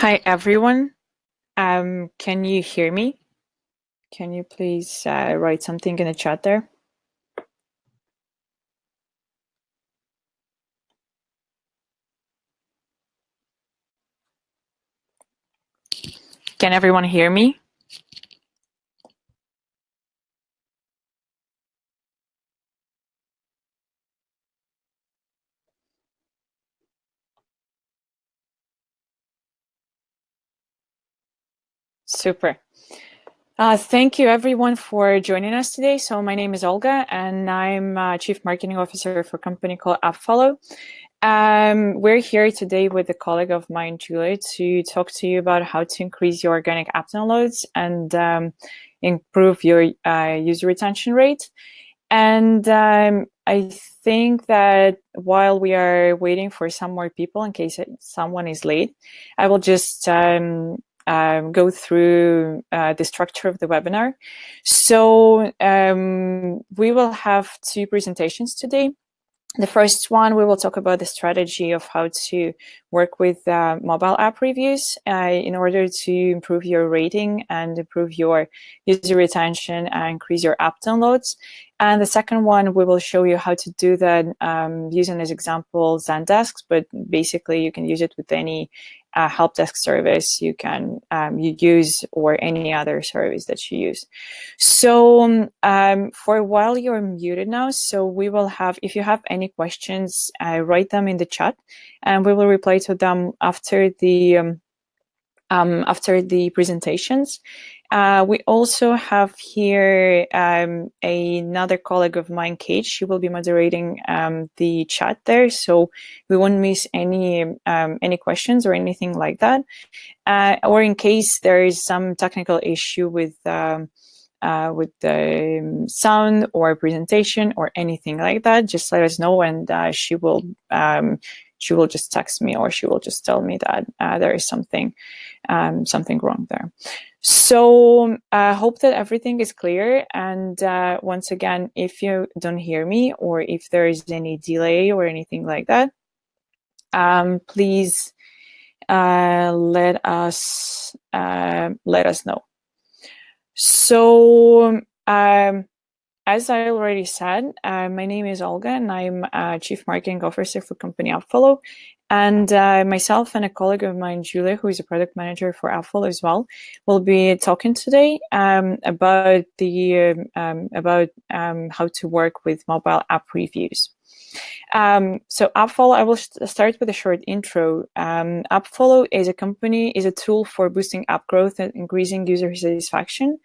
Hi, everyone. Can you hear me? Can you please write something in the chat there? Can everyone hear me? Super. Thank you, everyone, for joining us today. So my name is Olga, and I'm Chief Marketing Officer for a company called AppFollow. We're here today with a colleague of mine, Julia, to talk to you about how to increase your organic app downloads and improve your user retention rate. And I think that while we are waiting for some more people, in case someone is late, I will just go through the structure of the webinar. So we will have two presentations today. The first one, we will talk about the strategy of how to work with mobile app reviews in order to improve your rating and improve your user retention and increase your app downloads. And the second one, we will show you how to do that using as example Zendesk, but basically you can use it with any help desk service you use or any other service that you use. So for a while you're muted now, so we will have, if you have any questions, write them in the chat and we will reply to them after the presentations. We also have here another colleague of mine, Kate. She will be moderating the chat there, so we won't miss any questions or anything like that. Or in case there is some technical issue with the sound or presentation or anything like that, just let us know, and she will just text me or she will just tell me that there is something wrong there. So I hope that everything is clear. And once again, if you don't hear me or if there is any delay or anything like that, please let us know. So as I already said, my name is Olga and I'm Chief Marketing Officer for company AppFollow. And myself and a colleague of mine, Julia, who is a product manager for AppFollow as well, will be talking today about how to work with mobile app reviews. So AppFollow, I will start with a short intro. AppFollow is a tool for boosting app growth and increasing user satisfaction.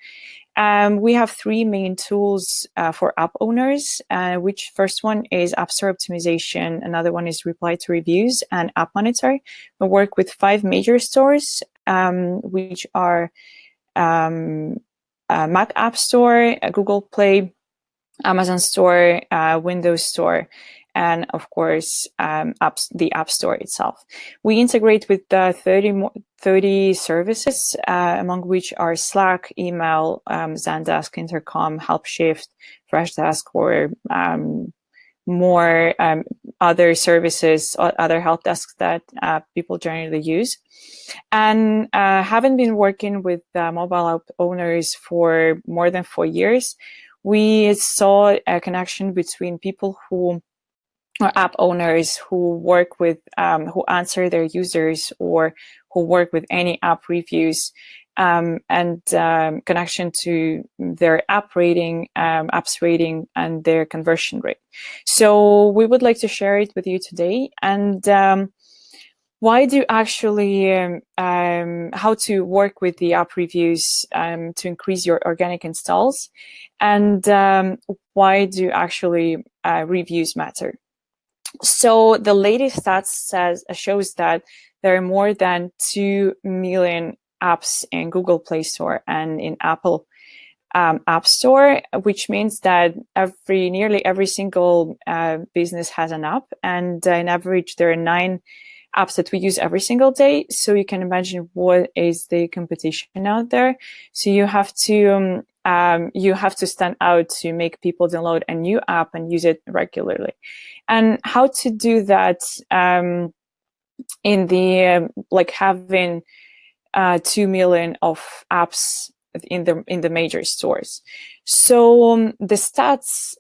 We have three main tools for app owners, which first one is App Store optimization, another one is reply to reviews, and App Monitor. We work with 5 major stores, which are Mac App Store, Google Play, Amazon Store, Windows Store, and of course, the App Store itself. We integrate with 30 services, among which are Slack, email, Zendesk, Intercom, HelpShift, Freshdesk, or more other services, other help desks that people generally use. And having been working with mobile app owners for more than 4 years, we saw a connection between people who are app owners who work with, who answer their users or who work with any app reviews, and connection to their app rating, apps rating, and their conversion rate. So we would like to share it with you today. And why do actually, how to work with the app reviews to increase your organic installs, and why do actually reviews matter? So the latest stats shows that there are more than 2 million apps in Google Play Store and in Apple App Store, which means that nearly every single business has an app, and in average there are 9 apps that we use every single day. So you can imagine what is the competition out there. So you have to stand out to make people download a new app and use it regularly. And how to do that in the having 2 million of apps in the major stores. So the stats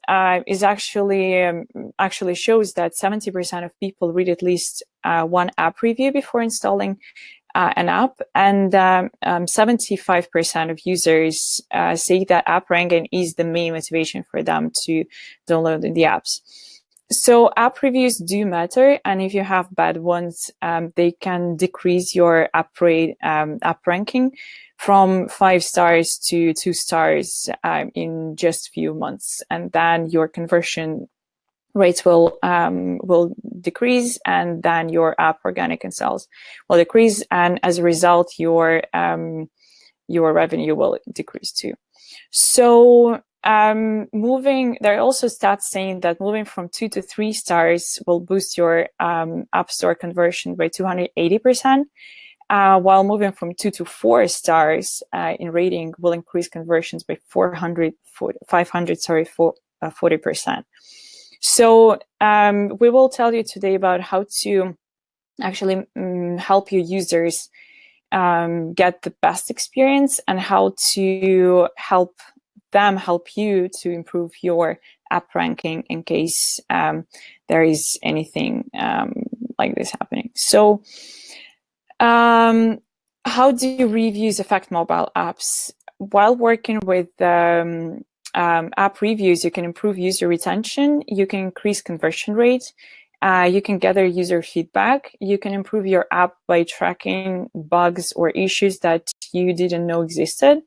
is actually shows that 70% of people read at least one app review before installing an app, and 75% of users say that app ranking is the main motivation for them to download the apps. So app reviews do matter, and if you have bad ones, they can decrease your app ranking from 5 stars to 2 stars in just a few months, and then your conversion rates will decrease, and then your app organic installs will decrease, and as a result, your revenue will decrease too. So there are also stats saying that moving from 2 to 3 stars will boost your app store conversion by 280%, while moving from 2 to 4 stars in rating will increase conversions by 40%. So we will tell you today about how to actually help your users get the best experience, and how to help you to improve your app ranking in case there is anything like this happening. So how do reviews affect mobile apps? While working with app reviews, you can improve user retention, you can increase conversion rate, you can gather user feedback, you can improve your app by tracking bugs or issues that you didn't know existed.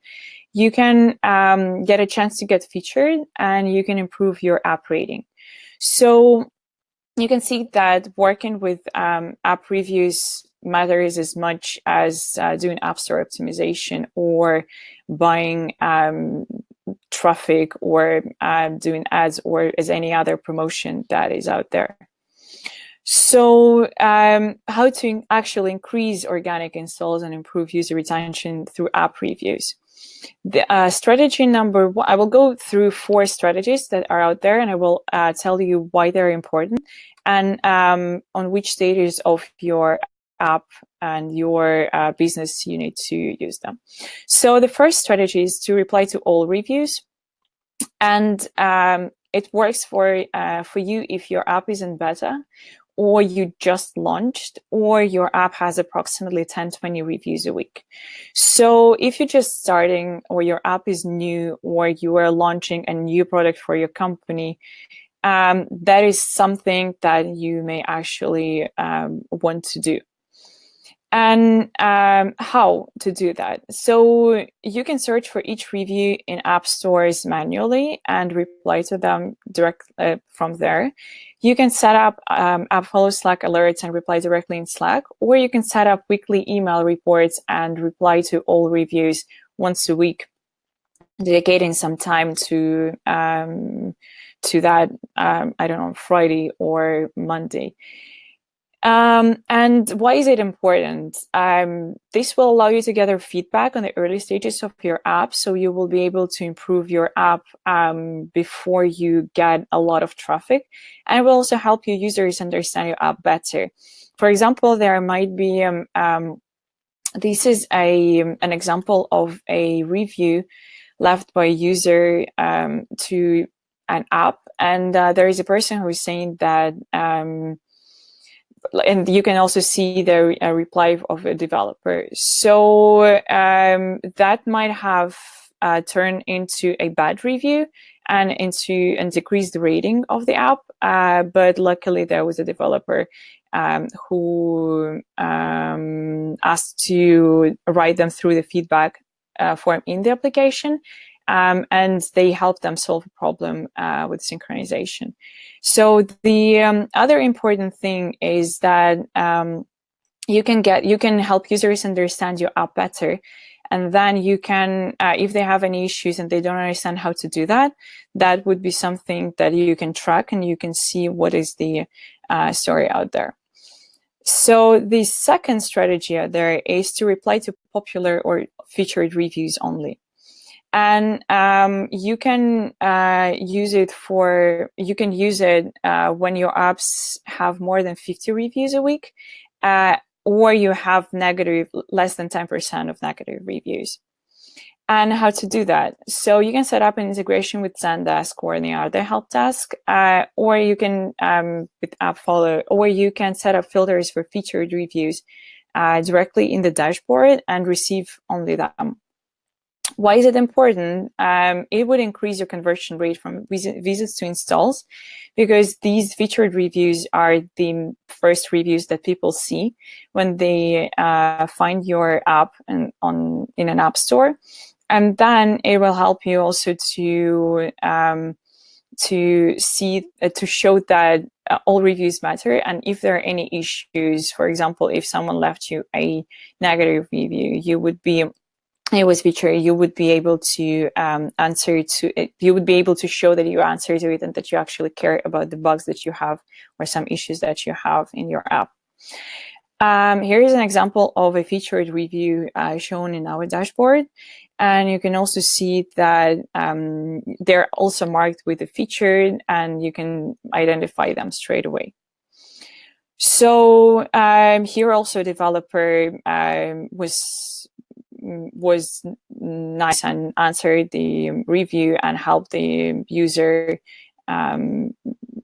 You can get a chance to get featured, and you can improve your app rating. So you can see that working with app reviews matters as much as doing app store optimization or buying traffic or doing ads, or as any other promotion that is out there. So how to actually increase organic installs and improve user retention through app reviews. The strategy number one, I will go through 4 strategies that are out there, and I will tell you why they're important and on which stages of your app and your business you need to use them. So the first strategy is to reply to all reviews, and it works for you if your app is in beta, or you just launched, or your app has approximately 10-20 reviews a week. So if you're just starting, or your app is new, or you are launching a new product for your company, that is something that you may actually want to do. And how to do that? So you can search for each review in app stores manually and reply to them directly from there. You can set up AppFollow Slack alerts and reply directly in Slack, or you can set up weekly email reports and reply to all reviews once a week, dedicating some time to that, I don't know, Friday or Monday. And why is it important? This will allow you to gather feedback on the early stages of your app, so you will be able to improve your app before you get a lot of traffic, and it will also help your users understand your app better. For example, there might be this is an example of a review left by a user to an app, and there is a person who is saying that. And you can also see the reply of a developer. So that might have turned into a bad review and decrease the rating of the app. But luckily, there was a developer who asked to write them through the feedback form in the application. And they help them solve a problem with synchronization. So the other important thing is that you can help users understand your app better, and then you can, if they have any issues and they don't understand how to do that, that would be something that you can track, and you can see what is the story out there. So the second strategy out there is to reply to popular or featured reviews only. And you can use it when your apps have more than 50 reviews a week. or you have less than 10% of negative reviews. And how to do that? So you can set up an integration with Zendesk or any other help desk, or you can with AppFollow, or you can set up filters for featured reviews directly in the dashboard and receive only them. Why is it important? It would increase your conversion rate from visits to installs, because these featured reviews are the first reviews that people see when they find your app in an app store. And then it will help you also to show that all reviews matter. And if there are any issues, for example, if someone left you a negative review, you would be able to answer to it. You would be able to show that you answer to it and that you actually care about the bugs that you have or some issues that you have in your app. Here is an example of a featured review shown in our dashboard. And you can also see that they're also marked with a featured, and you can identify them straight away. So here also developer was nice and answered the review and helped the user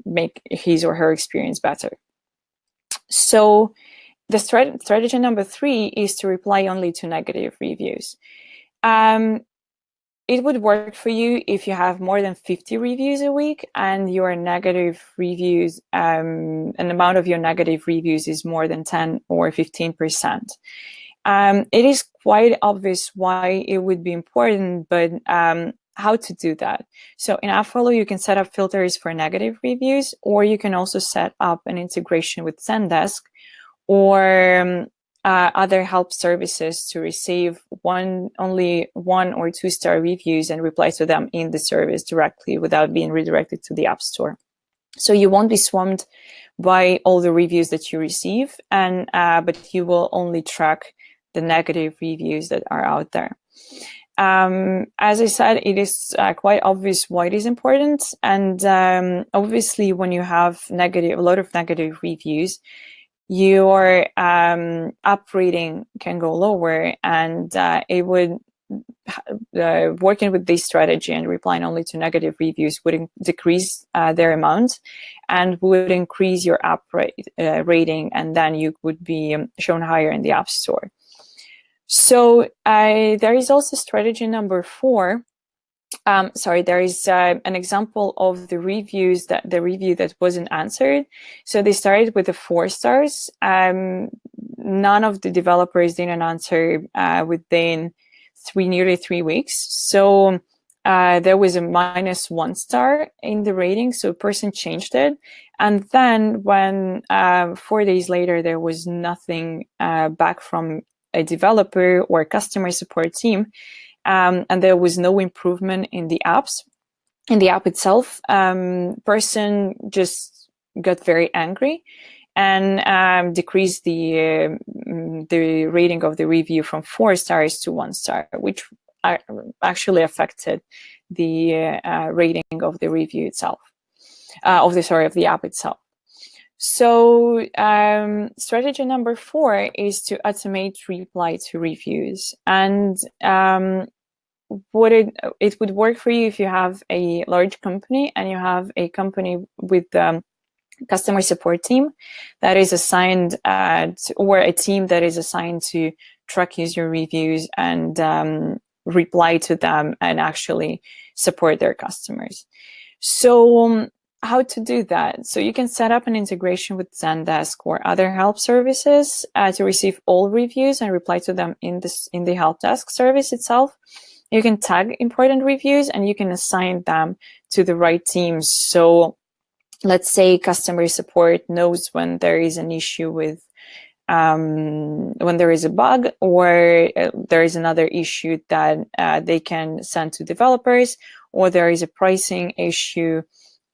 make his or her experience better. So the strategy number 3 is to reply only to negative reviews. It would work for you if you have more than 50 reviews a week and your negative reviews, an amount of your negative reviews is more than 10 or 15%. It is quite obvious why it would be important, but how to do that? So in AppFollow, you can set up filters for negative reviews, or you can also set up an integration with Zendesk or other help services to receive only 1 or 2 star reviews and reply to them in the service directly without being redirected to the App Store. So you won't be swamped by all the reviews that you receive, and but you will only track the negative reviews that are out there. As I said, it is quite obvious why it is important, and obviously when you have a lot of negative reviews, your app rating can go lower, and it would working with this strategy and replying only to negative reviews would decrease their amount and would increase your app rating, and then you would be shown higher in the App Store. So there is also strategy number 4. There is an example of the review that wasn't answered. So they started with the 4 stars. None of the developers didn't answer within nearly 3 weeks. So there was a -1 star in the rating. So a person changed it. And then when 4 days later, there was nothing back from a developer or customer support team, and there was no improvement in the app itself, person just got very angry and decreased the rating of the review from 4 stars to 1 star, which actually affected the rating of the review itself, of the app itself. So strategy number 4 is to automate reply to reviews. And what it would work for you if you have a large company and you have a company with customer support team that is assigned or a team that is assigned to track user reviews and reply to them and actually support their customers. So how to do that? So you can set up an integration with Zendesk or other help services to receive all reviews and reply to them in the help desk service itself. You can tag important reviews and you can assign them to the right teams. So let's say customer support knows when there is an issue with when there is a bug or there is another issue that they can send to developers, or there is a pricing issue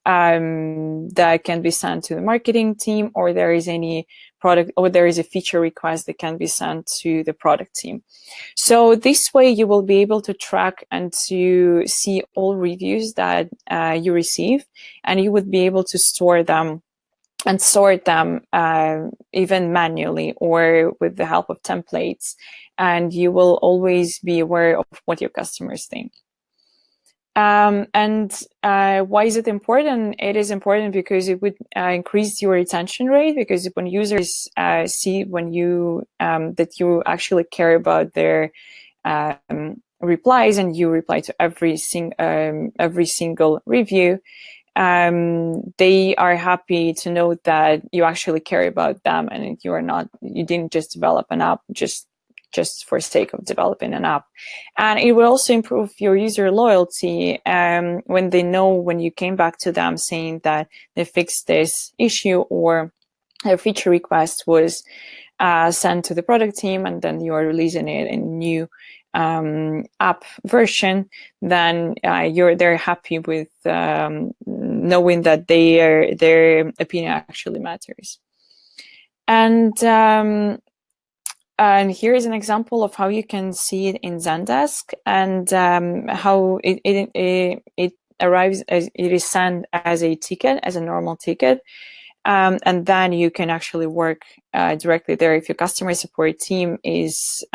that can be sent to the marketing team, or there is any product, or there is a feature request that can be sent to the product team. So this way you will be able to track and to see all reviews that you receive, and you would be able to store them and sort them even manually or with the help of templates, and you will always be aware of what your customers think. And why is it important? It is important because it would increase your retention rate, because when users see when you that you actually care about their replies and you reply to every single review, they are happy to know that you actually care about them and you didn't just develop an app just for sake of developing an app. And it will also improve your user loyalty when they know when you came back to them saying that they fixed this issue, or a feature request was sent to the product team and then you are releasing it in a new app version. Then they're happy with knowing that their opinion actually matters. And here is an example of how you can see it in Zendesk, and how it arrives as it is sent as a ticket, as a normal ticket. And then you can actually work directly there. If your customer support team is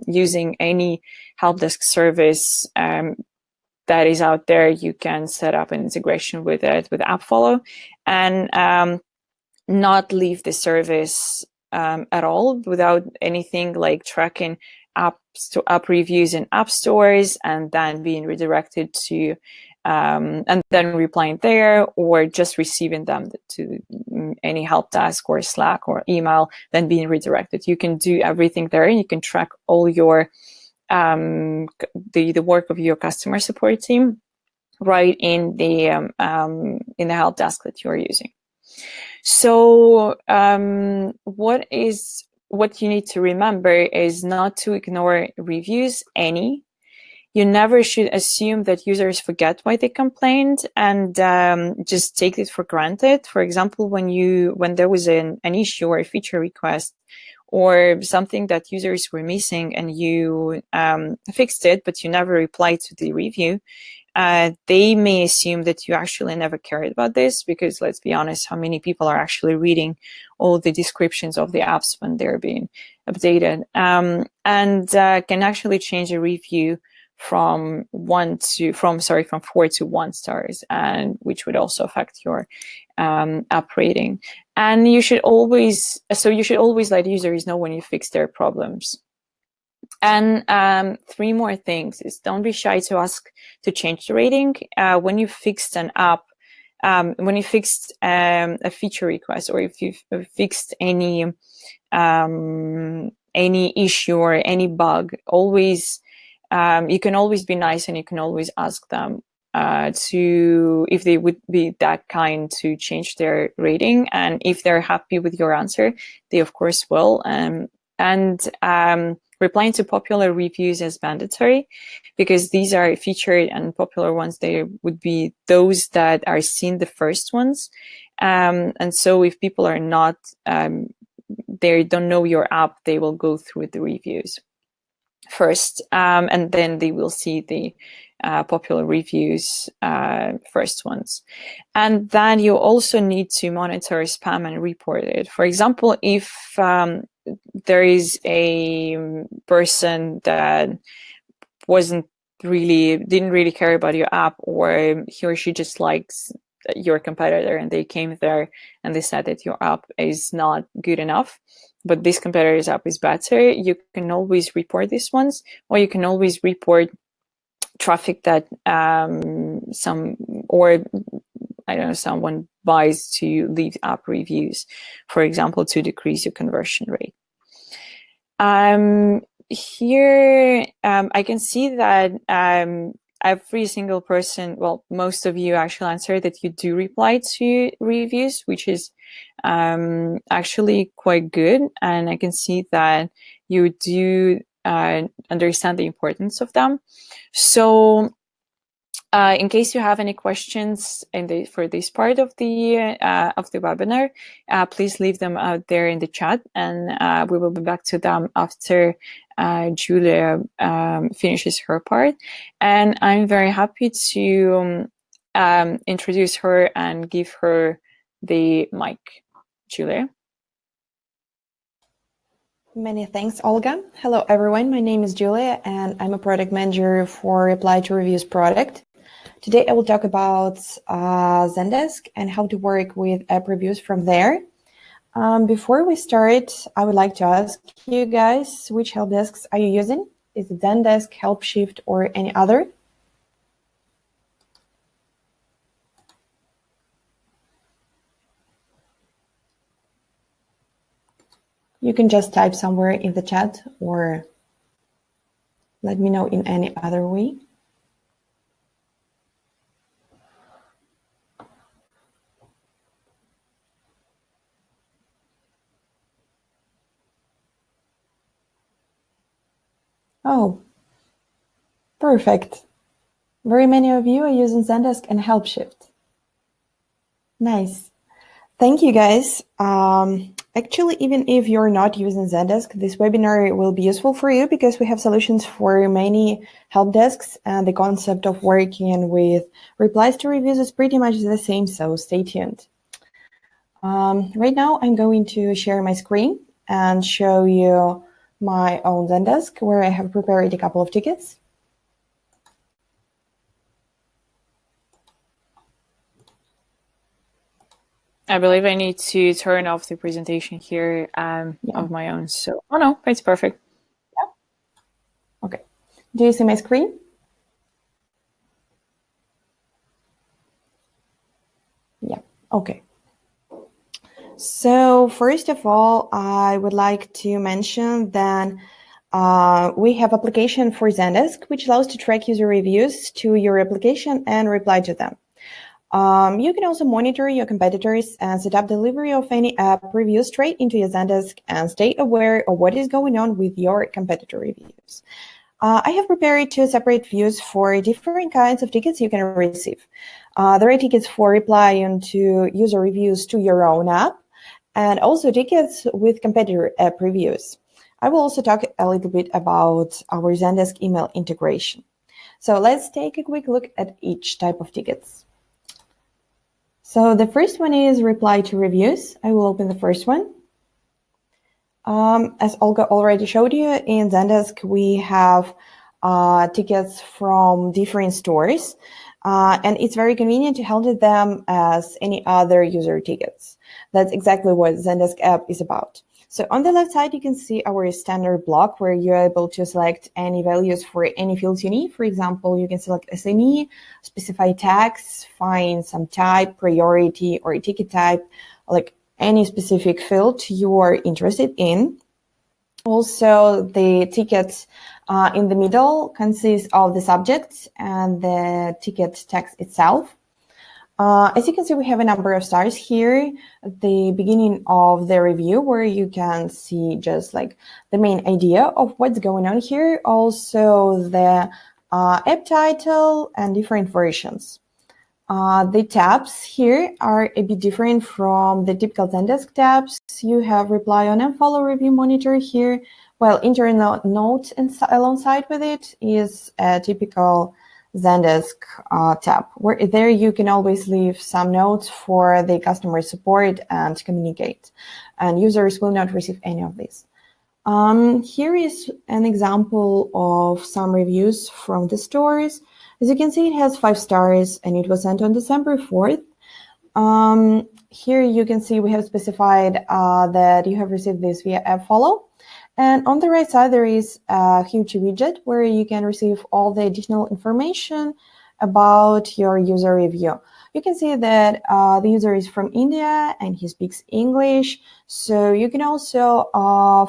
using any help desk service that is out there, you can set up an integration with it, with AppFollow, and not leave the service at all without anything like tracking app reviews in app stores and then being redirected to and then replying there, or just receiving them to any help desk or Slack or email, then being redirected. You can do everything there, and you can track all your the work of your customer support team right in the help desk that you're using. So what you need to remember is not to ignore reviews You never should assume that users forget why they complained and just take it for granted. For example, when there was an issue or a feature request or something that users were missing and you fixed it, but you never replied to the review, they may assume that you actually never cared about this, because let's be honest, how many people are actually reading all the descriptions of the apps when they're being updated, and can actually change a review from 4 to 1 stars, and which would also affect your app rating. And you should always let users know when you fix their problems. And 3 more things is, don't be shy to ask to change the rating. When you fixed an app, when you fixed a feature request, or if you've fixed any issue or any bug, always you can always be nice, and you can always ask them if they would be that kind to change their rating. And if they're happy with your answer, they of course will. Replying to popular reviews is mandatory, because these are featured and popular ones. They would be those that are seen the first ones. And so if people are not, they don't know your app, they will go through the reviews first, and then they will see the popular reviews first ones. And then you also need to monitor spam and report it. For example, if there is a person that didn't really care about your app, or he or she just likes your competitor, and they came there and they said that your app is not good enough, but this competitor's app is better, you can always report these ones, or you can always report traffic that someone buys to leave app reviews, for example, to decrease your conversion rate. Here, I can see that every single person, well, most of you actually answered that you do reply to reviews, which is actually quite good. And I can see that you do understand the importance of them. So in case you have any questions for this part of the webinar, please leave them out there in the chat, and we will be back to them after Julia finishes her part. And I'm very happy to introduce her and give her the mic. Julia. Many thanks, Olga. Hello, everyone. My name is Julia, and I'm a product manager for Reply to Reviews product. Today, I will talk about Zendesk and how to work with app reviews from there. Before we start, I would like to ask you guys, which help desks are you using? Is it Zendesk, HelpShift, or any other? You can just type somewhere in the chat or let me know in any other way. Oh, perfect. Very many of you are using Zendesk and HelpShift. Nice. Thank you, guys. Actually, even if you're not using Zendesk, this webinar will be useful for you because we have solutions for many help desks, and the concept of working with replies to reviews is pretty much the same, so stay tuned. Right now, I'm going to share my screen and show you my own Zendesk, where I have prepared a couple of tickets. I believe I need to turn off the presentation here of my own. So, oh no, it's perfect. Yeah. Okay. Do you see my screen? Yeah. Okay. So first of all, I would like to mention that we have application for Zendesk, which allows to track user reviews to your application and reply to them. You can also monitor your competitors and set up delivery of any app reviews straight into your Zendesk and stay aware of what is going on with your competitor reviews. I have prepared two separate views for different kinds of tickets you can receive. There are tickets for replying to user reviews to your own app, and also tickets with competitor app reviews. I will also talk a little bit about our Zendesk email integration. So let's take a quick look at each type of tickets. So the first one is reply to reviews. I will open the first one. As Olga already showed you, in Zendesk, we have tickets from different stores, and it's very convenient to handle them as any other user tickets. That's exactly what Zendesk app is about. So on the left side, you can see our standard block where you're able to select any values for any fields you need. For example, you can select SME, specify tags, find some type, priority, or a ticket type, like any specific field you are interested in. Also, the tickets in the middle consist of the subject and the ticket text itself. As you can see, we have a number of stars here at the beginning of the review where you can see just like the main idea of what's going on here. Also the app title and different versions. The tabs here are a bit different from the typical Zendesk tabs. You have reply on and follow review monitor here, while internal notes alongside with it is a typical Zendesk tab, where there you can always leave some notes for the customer support and communicate, and users will not receive any of this. Here is an example of some reviews from the stores. As you can see, it has 5 stars and it was sent on December 4th. Here you can see we have specified that you have received this via AppFollow. And on the right side, there is a huge widget where you can receive all the additional information about your user review. You can see that the user is from India and he speaks English. So you can also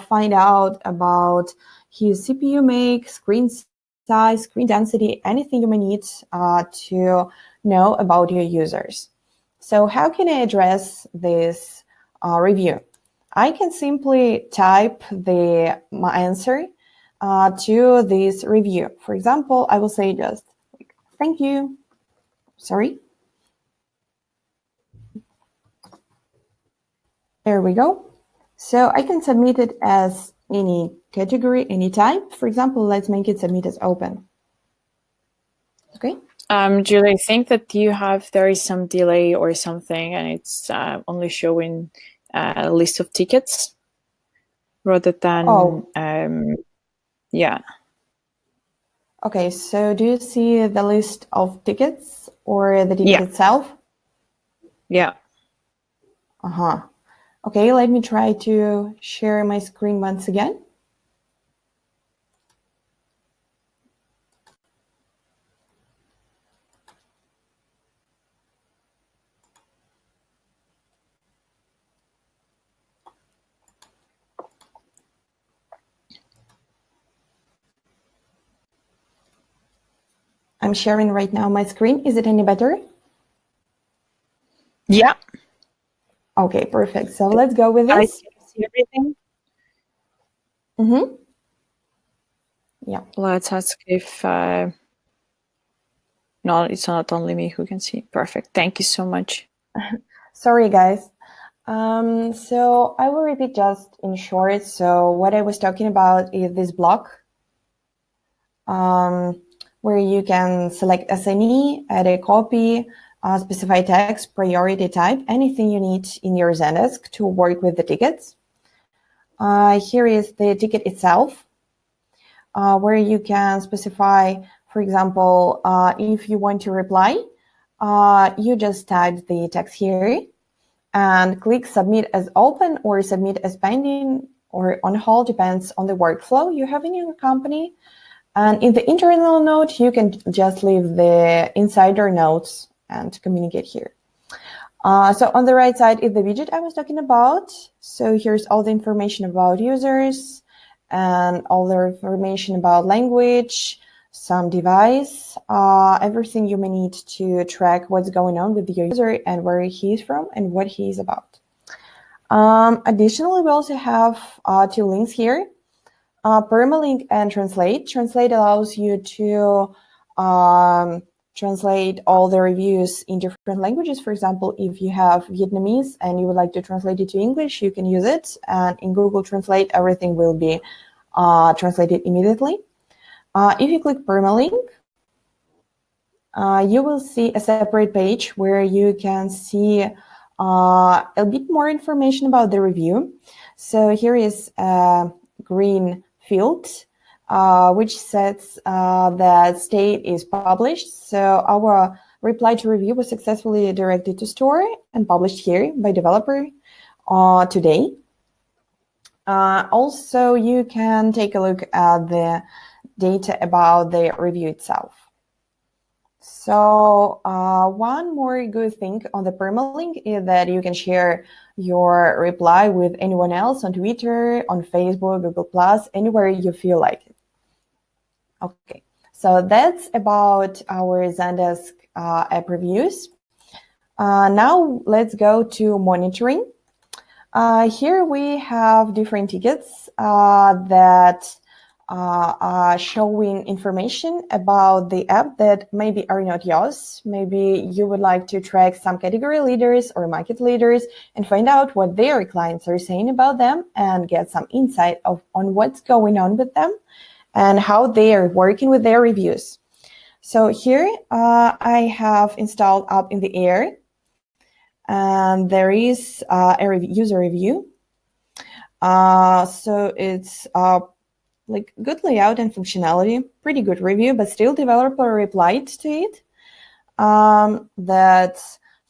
find out about his CPU make, screen size, screen density, anything you may need to know about your users. So how can I address this review? I can simply type my answer to this review. For example, I will say just thank you. Sorry. There we go. So I can submit it as any category, any type. For example, let's make it submit as open. Okay. Julie, I think that there is some delay or something, and it's only showing a list of tickets rather than, yeah. Okay, so do you see the list of tickets or the ticket itself? Yeah. Okay, let me try to share my screen once again. I'm sharing right now my screen. Is it any better? Yeah. Okay, perfect. So let's go with this. I see everything. Yeah. Let's ask if no, it's not only me who can see. Perfect. Thank you so much. Sorry, guys. So I will repeat just in short. So what I was talking about is this block where you can select assignee, add a copy, specify text, priority type, anything you need in your Zendesk to work with the tickets. Here is the ticket itself, where you can specify, for example, if you want to reply, you just type the text here and click submit as open or submit as pending or on hold, depends on the workflow you have in your company. And in the internal note, you can just leave the insider notes and communicate here. So on the right side is the widget I was talking about. So here's all the information about users and all the information about language, some device, everything you may need to track what's going on with your user and where he's from and what he's about. Additionally, we also have two links here, permalink and translate. Translate allows you to translate all the reviews in different languages. For example, if you have Vietnamese and you would like to translate it to English, you can use it. And in Google Translate, everything will be translated immediately. If you click permalink, you will see a separate page where you can see a bit more information about the review. So here is a green field, which says that state is published. So our reply to review was successfully directed to store and published here by developer today. Also, you can take a look at the data about the review itself. So one more good thing on the permalink is that you can share your reply with anyone else on Twitter, on Facebook, Google+, anywhere you feel like it. Okay, so that's about our Zendesk app reviews. Now let's go to monitoring. Here we have different tickets that are showing information about the app that maybe are not yours. Maybe you would like to track some category leaders or market leaders and find out what their clients are saying about them and get some insight on what's going on with them and how they are working with their reviews. So here I have installed Up in the Air, and there is a user review. So it's like good layout and functionality, pretty good review, but still developer replied to it that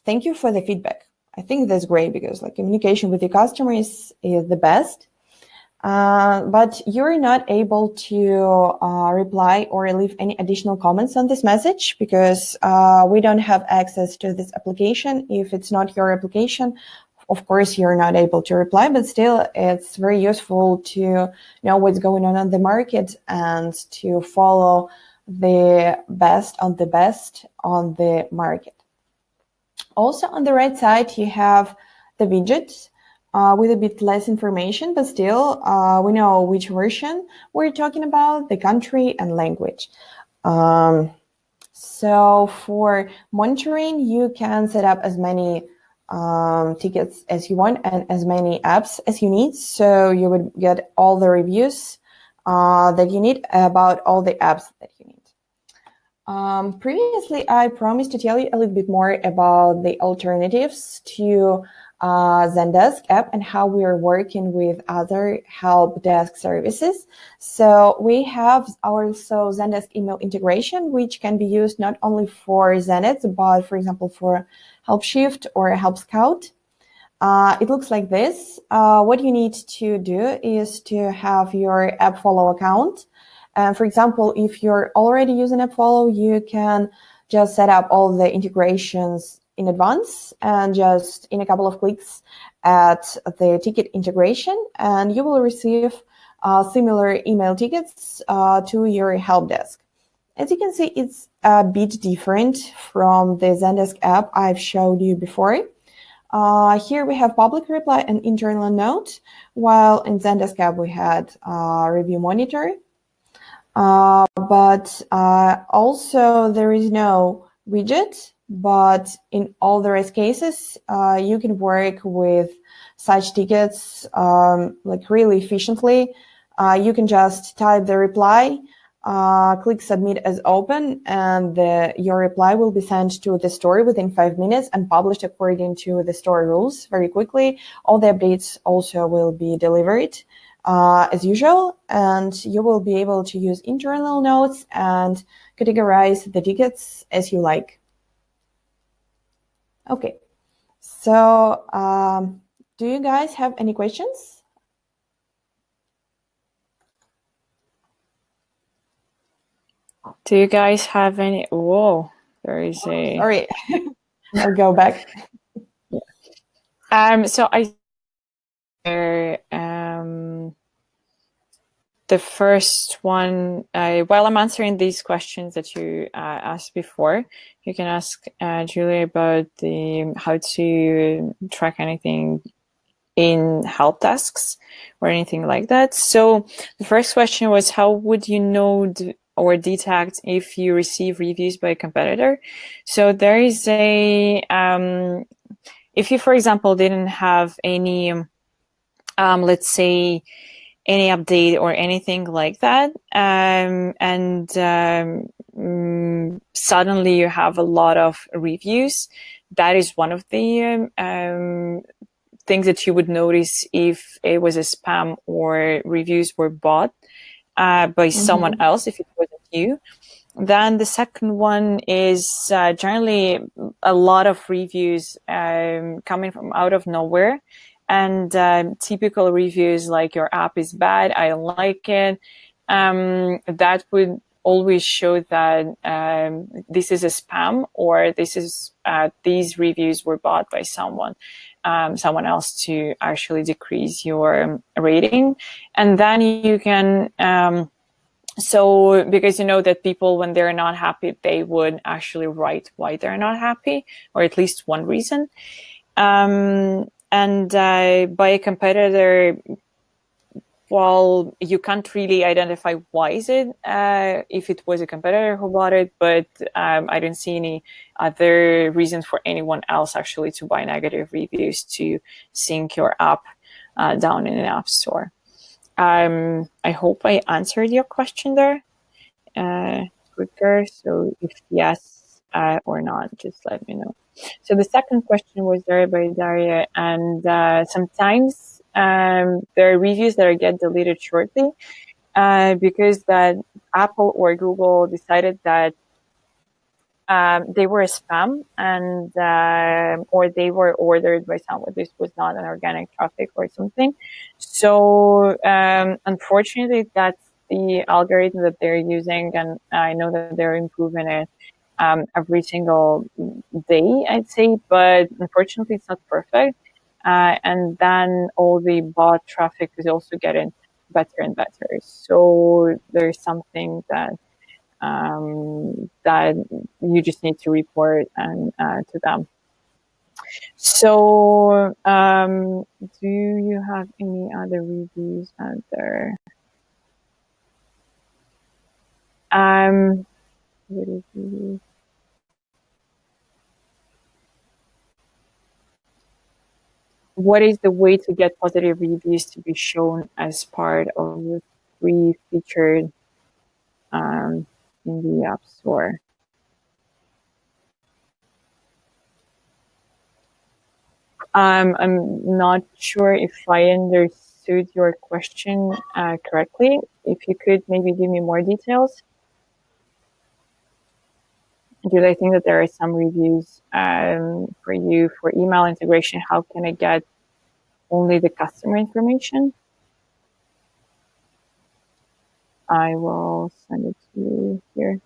thank you for the feedback. I think that's great because like communication with your customers is the best. But you're not able to reply or leave any additional comments on this message because we don't have access to this application. If it's not your application, of course, you're not able to reply, but still it's very useful to know what's going on the market and to follow the best on the market. Also on the right side, you have the widget with a bit less information, but still we know which version we're talking about, the country and language. So for monitoring, you can set up as many tickets as you want and as many apps as you need. So you would get all the reviews that you need about all the apps that you need. Previously, I promised to tell you a little bit more about the alternatives to Zendesk app and how we are working with other help desk services. So we have also Zendesk email integration, which can be used not only for Zendesk, but for example, for Help Shift or Help Scout. It looks like this. What you need to do is to have your AppFollow account. For example, if you're already using AppFollow, you can just set up all the integrations in advance and just in a couple of clicks at the ticket integration, and you will receive similar email tickets to your help desk. As you can see, it's a bit different from the Zendesk app I've showed you before. Here we have public reply and internal note, while in Zendesk app we had review monitor. But also there is no widget, but in all the rest cases, you can work with such tickets like really efficiently. You can just type the reply, click submit as open, and your reply will be sent to the store within 5 minutes and published according to the store rules very quickly. All the updates also will be delivered as usual, and you will be able to use internal notes and categorize the tickets as you like. Okay, so do you guys have any questions? Do you guys have any? Whoa, there is a. Sorry, I'll go back. So the first one, while I'm answering these questions that you asked before, you can ask Julia about how to track anything in help desks or anything like that. So the first question was, how would you know or detect if you receive reviews by a competitor? So there is a, if you, for example, didn't have any, let's say, any update or anything like that, and suddenly you have a lot of reviews, that is one of the things that you would notice if it was a spam or reviews were bought by someone else, if it wasn't you. Then the second one is generally a lot of reviews coming from out of nowhere. And typical reviews like your app is bad, I don't like it. That would always show that this is a spam, or this is these reviews were bought by someone else to actually decrease your rating. And then you can so because you know that people, when they're not happy, they would actually write why they're not happy, or at least one reason. And by a competitor, well, you can't really identify why is it if it was a competitor who bought it, but I don't see any other reasons for anyone else actually to buy negative reviews to sync your app down in an app store. I hope I answered your question there quicker. So if yes or not, just let me know. So the second question was there by Daria, and sometimes there are reviews that get deleted shortly because that Apple or Google decided that they were a spam, and or they were ordered by someone. This was not an organic traffic or something. So unfortunately, that's the algorithm that they're using, and I know that they're improving it every single day, I'd say, but unfortunately it's not perfect. And then all the bot traffic is also getting better and better. So there's something that that you just need to report and to them. So do you have any other reviews out there? What is reviews? What is the way to get positive reviews to be shown as part of the free featured in the App Store? I'm not sure if I understood your question correctly. If you could maybe give me more details. Because I think that there are some reviews for you for email integration. How can I get only the customer information? I will send it to you here.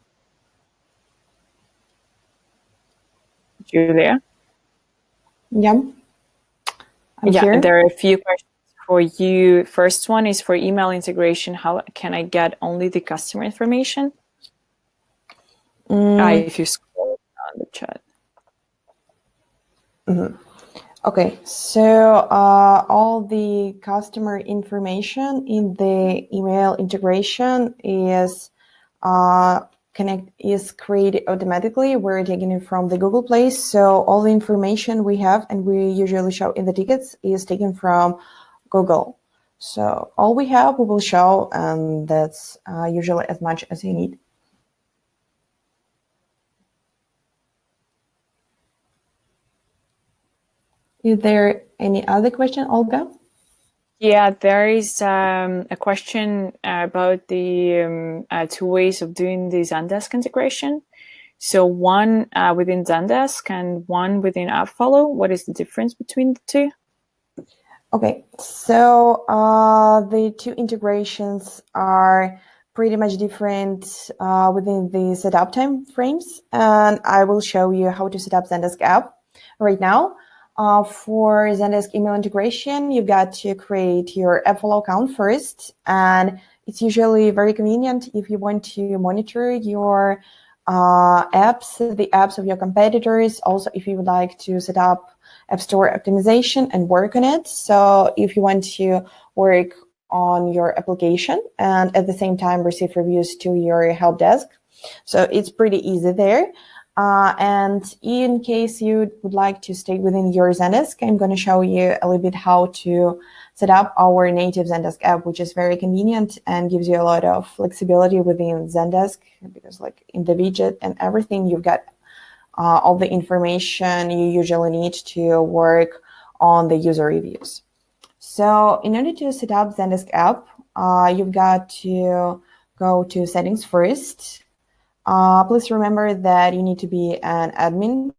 Julia? Yeah, I'm Yeah, here. there are a few questions for you. First one is for email integration. How can I get only the customer information? If you scroll down the chat. Okay, so all the customer information in the email integration is is created automatically. We're taking it from the Google Play, so all the information we have and we usually show in the tickets is taken from Google. So all we have, we will show, and that's usually as much as you need. Is there any other question, Olga? Yeah, there is a question about the two ways of doing the Zendesk integration. So one within Zendesk and one within AppFollow. What is the difference between the two? Okay, so the two integrations are pretty much different within the setup time frames, and I will show you how to set up Zendesk app right now. For Zendesk email integration, you've got to create your AppFollow account first, and it's usually very convenient if you want to monitor your apps, the apps of your competitors. Also, if you would like to set up App Store optimization and work on it. So if you want to work on your application and at the same time receive reviews to your help desk. So it's pretty easy there. And in case you would like to stay within your Zendesk, I'm going to show you a little bit how to set up our native Zendesk app, which is very convenient and gives you a lot of flexibility within Zendesk, because like in the widget and everything, you've got all the information you usually need to work on the user reviews. So in order to set up Zendesk app, you've got to go to settings first. Please remember that you need to be an admin,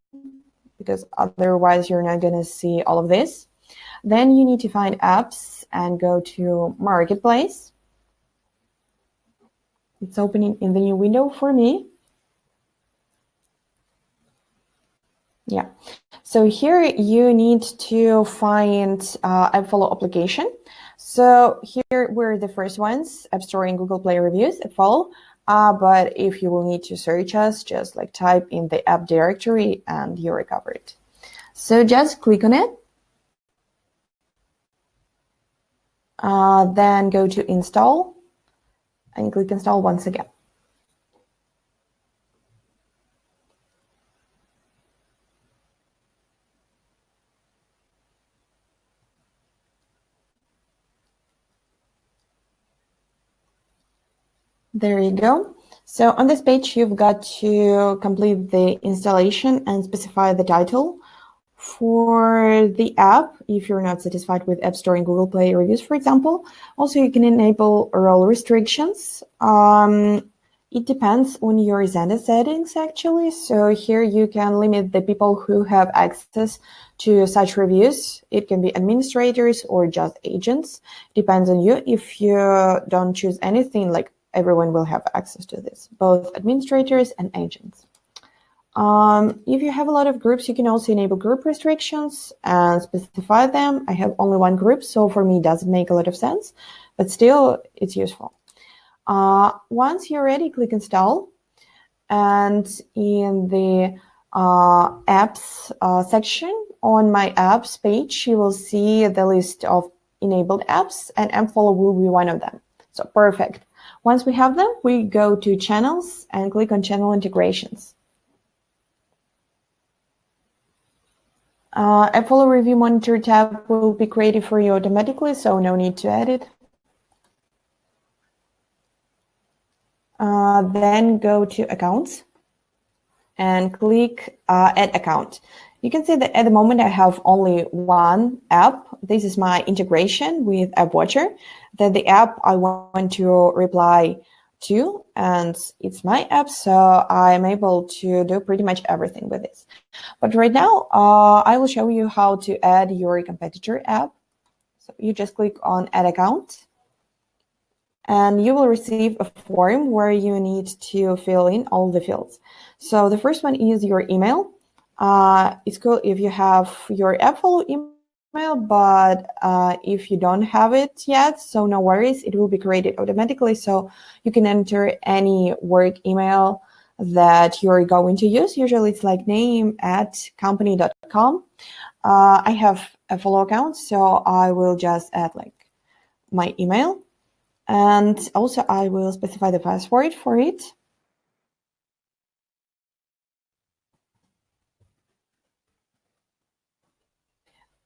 because otherwise you're not going to see all of this. Then you need to find apps and go to Marketplace. It's opening in the new window for me. Yeah. So here you need to find AppFollow application. So here we're the first ones, App Store and Google Play reviews, AppFollow. But if you will need to search us, just like type in the app directory and you're covered. So just click on it. Then go to install and click install once again. There you go. So on this page, you've got to complete the installation and specify the title for the app if you're not satisfied with App Store and Google Play reviews, for example. Also, you can enable role restrictions. It depends on your Zendesk settings, actually. So here you can limit the people who have access to such reviews. It can be administrators or just agents. Depends on you. If you don't choose anything, like everyone will have access to this, both administrators and agents. If you have a lot of groups, you can also enable group restrictions and specify them. I have only one group, so for me, it doesn't make a lot of sense, but still, it's useful. Once you're ready, click install. And in the apps section on my apps page, you will see the list of enabled apps, and AppFollow will be one of them. So perfect. Once we have them, we go to channels and click on channel integrations. AppFollow Review Monitor tab will be created for you automatically, so no need to edit. Then go to Accounts and click Add Account. You can see that at the moment I have only one app. This is my integration with App Watcher. That the app I want to reply to, and it's my app, so I'm able to do pretty much everything with this. But right now, I will show you how to add your competitor app. So you just click on Add Account, and you will receive a form where you need to fill in all the fields. So the first one is your email. It's cool if you have your AppFollow email, but if you don't have it yet, so no worries, it will be created automatically. So you can enter any work email that you're going to use. Usually it's like name@company.com. I have a follow account, so I will just add like my email. And also I will specify the password for it.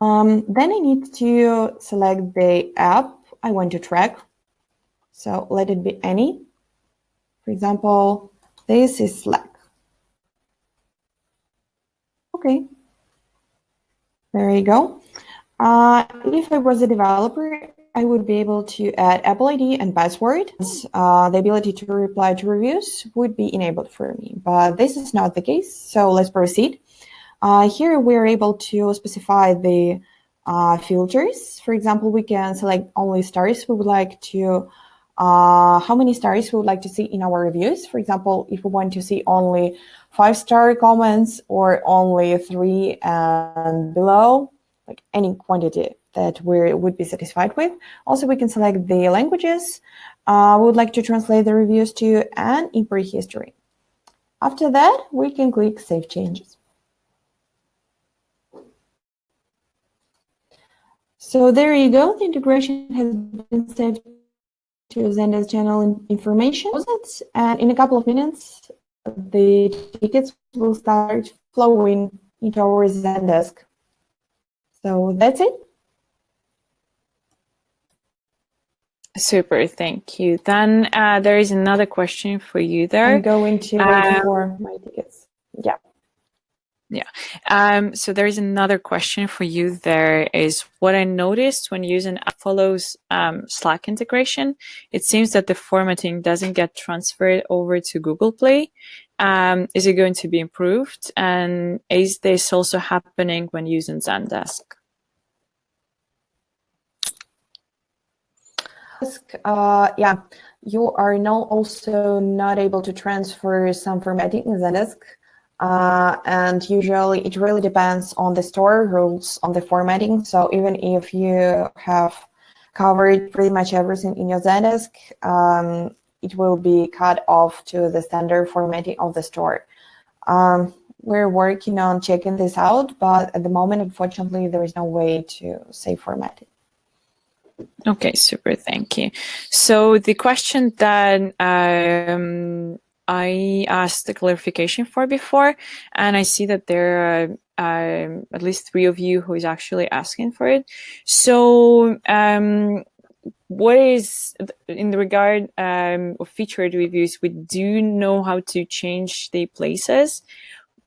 Then I need to select the app I want to track. So let it be any. For example, this is Slack. Okay, there you go. If I was a developer, I would be able to add Apple ID and password. The ability to reply to reviews would be enabled for me, but this is not the case. So let's proceed. Here we're able to specify the filters. For example, we can select only stars we would like to, how many stars we would like to see in our reviews. For example, if we want to see only 5-star comments or only 3 and below, like any quantity that we would be satisfied with. Also, we can select the languages we would like to translate the reviews to and import history. After that, we can click Save Changes. So there you go. The integration has been saved to Zendesk channel information. And in a couple of minutes, the tickets will start flowing into our Zendesk. So that's it. Super, thank you. Then there is another question for you there. I'm going to wait for my tickets. Yeah. Yeah. So there is another question for you there is what I noticed when using AppFollow's Slack integration, it seems that the formatting doesn't get transferred over to Google Play. Is it going to be improved? And is this also happening when using Zendesk? Yeah, you are now also not able to transfer some formatting in Zendesk. And usually it really depends on the store rules on the formatting. So even if you have covered pretty much everything in your Zendesk, it will be cut off to the standard formatting of the store. We're working on checking this out, but at the moment, unfortunately, there is no way to save formatting. Okay, super, thank you. So the question that I asked the clarification for before, and I see that there are at least 3 of you who is actually asking for it. So what is in the regard of featured reviews, we do know how to change the places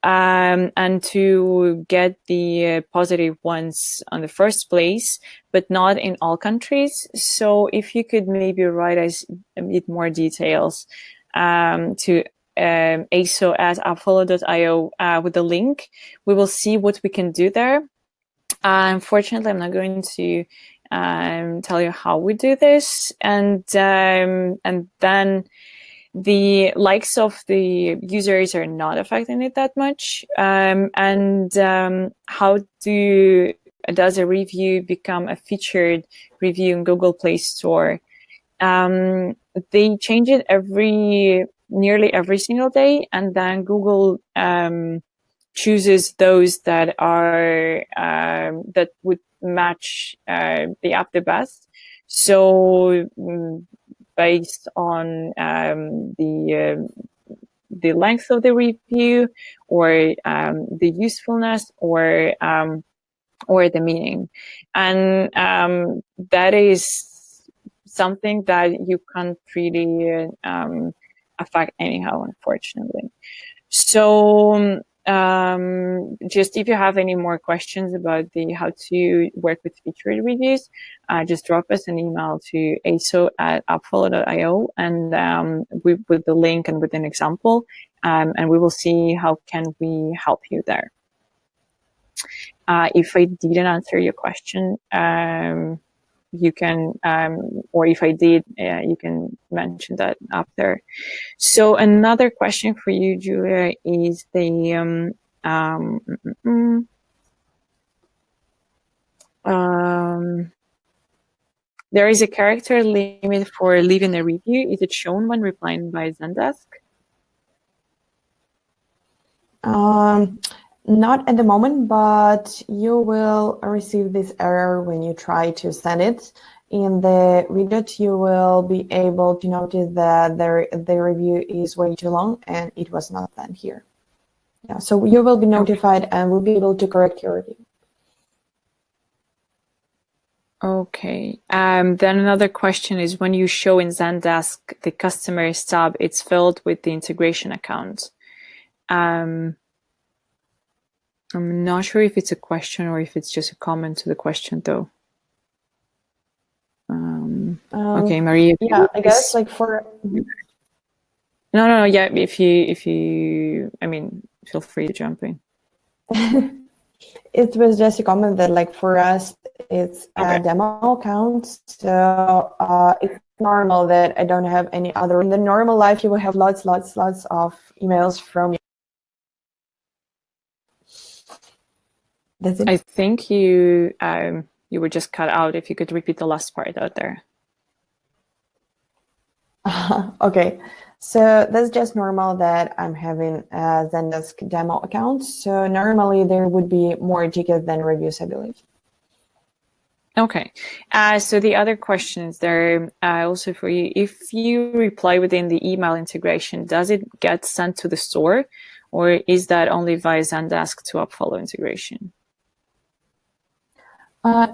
and to get the positive ones on the first place, but not in all countries. So if you could maybe write us a bit more details to aso@appfollow.io with the link, we will see what we can do there. Unfortunately, I'm not going to tell you how we do this, and then the likes of the users are not affecting it that much. How does a review become a featured review in Google Play Store? They change it nearly every single day, and then Google chooses those that are that would match the app the best. So based on the length of the review, or the usefulness, or the meaning, and that is something that you can't really affect anyhow, unfortunately. So just if you have any more questions about how to work with featured reviews, just drop us an email to aso@appfollow.io, and with the link and with an example, and we will see how can we help you there. If I didn't answer your question, you can, or if I did, you can mention that up there. So another question for you, Julia, is there is a character limit for leaving a review. Is it shown when replying by Zendesk? Not at the moment, but you will receive this error when you try to send it. In the widget, you will be able to notice that the review is way too long and it was not sent here. Yeah, so you will be notified and will be able to correct your review. Okay. Then another question is, when you show in Zendesk the customers tab, it's filled with the integration account. I'm not sure if it's a question or if it's just a comment to the question, though. Okay, Maria. Yeah, I guess like for. No. Yeah, if you, I mean, feel free to jump in. It was just a comment that, like, for us, it's a demo account, so it's normal that I don't have any other. In the normal life, you will have lots of emails from you. That's it. I think you were just cut out. If you could repeat the last part out there. Okay, so that's just normal that I'm having a Zendesk demo account. So normally there would be more tickets than reviews, I believe. Okay, so the other questions there also for you. If you reply within the email integration, does it get sent to the store, or is that only via Zendesk to AppFollow integration?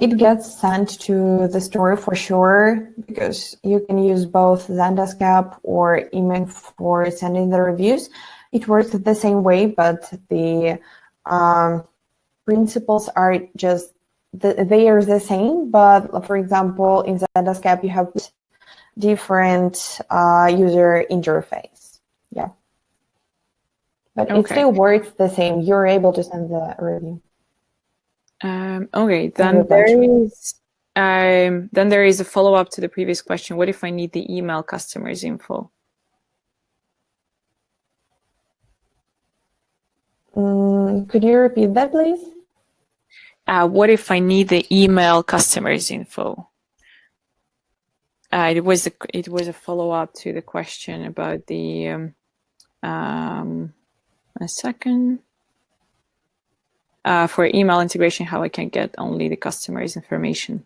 It gets sent to the store for sure, because you can use both Zendesk app or email for sending the reviews. It works the same way, but the principles are just, they are the same. But for example, in Zendesk app, you have different user interface. Yeah. But it still works the same. You're able to send the review. Okay, then there is a follow-up to the previous question. What if I need the email customers info? Could you repeat that, please? What if I need the email customers info? It was a follow-up to the question about the a second. For email integration, how I can get only the customer's information.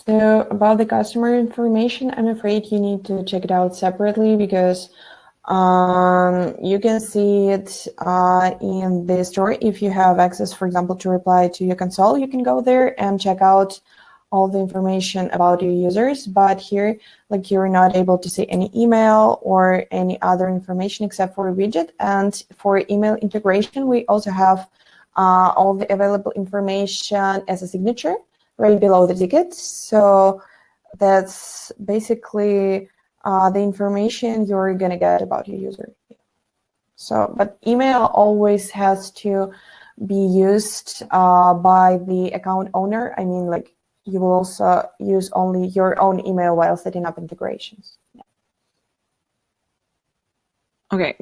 So about the customer information, I'm afraid you need to check it out separately, because you can see it in the store. If you have access, for example, to reply to your console, you can go there and check out all the information about your users. But here, like, you're not able to see any email or any other information except for a widget. And for email integration, we also have all the available information as a signature right below the ticket. So that's basically the information you're going to get about your user. So, but email always has to be used by the account owner. I mean, like, you will also use only your own email while setting up integrations. Yeah. Okay.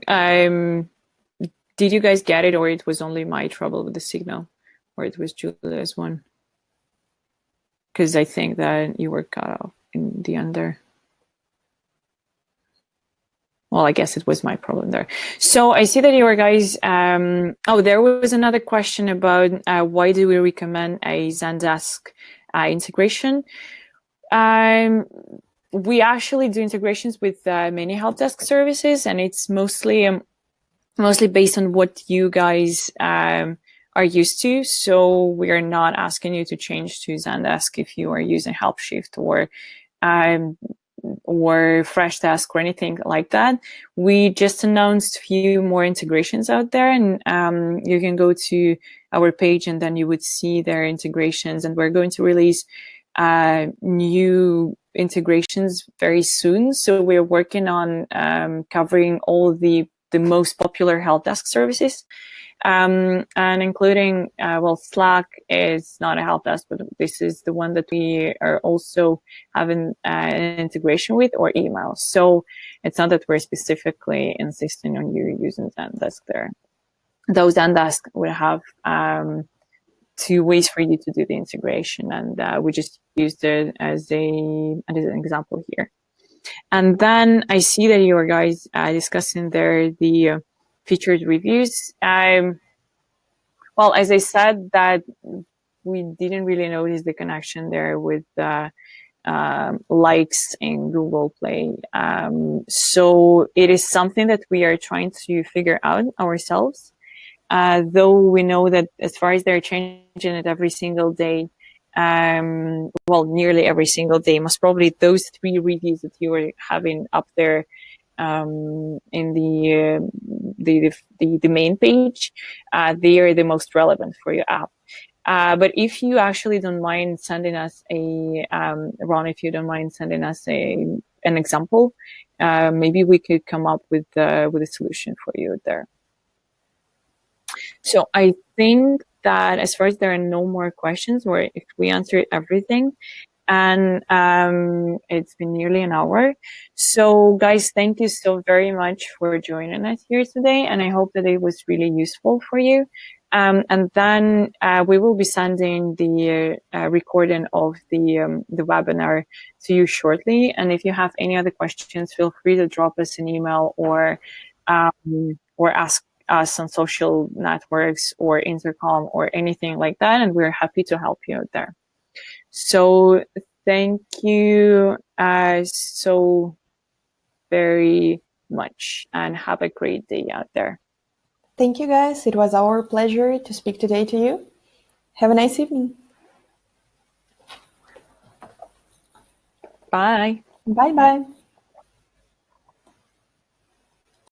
Did you guys get it, or it was only my trouble with the signal, or it was Julia's one? Because I think that you were cut off in the end there. Well, I guess it was my problem there. So I see that you guys, there was another question about why do we recommend a Zendesk integration. We actually do integrations with many help desk services, and it's mostly based on what you guys are used to. So we are not asking you to change to Zendesk if you are using HelpShift, or or fresh task or anything like that. We just announced a few more integrations out there, and you can go to our page and then you would see their integrations, and we're going to release new integrations very soon. So we're working on covering all the most popular help desk services, and including, Slack is not a help desk, but this is the one that we are also having an integration with, or email. So it's not that we're specifically insisting on you using Zendesk there. Those Zendesk will have two ways for you to do the integration, and we just used it as an example here. And then I see that you guys discussing there the featured reviews. Well, as I said, that we didn't really notice the connection there with likes in Google Play. So it is something that we are trying to figure out ourselves. Though we know that as far as they're changing it every single day, nearly every single day, most probably those 3 reviews that you were having up there in the main page, they are the most relevant for your app. But if you actually don't mind sending us Ron, if you don't mind sending us an example, maybe we could come up with a solution for you there. So I think that as far as there are no more questions, or if we answered everything, and it's been nearly an hour. So guys, thank you so very much for joining us here today, and I hope that it was really useful for you. And then we will be sending the recording of the webinar to you shortly. And if you have any other questions, feel free to drop us an email or ask us on social networks or intercom or anything like that, and we're happy to help you out there. So thank you so very much, and have a great day out there. Thank you, guys. It was our pleasure to speak today to you. Have a nice evening. Bye. Bye-bye.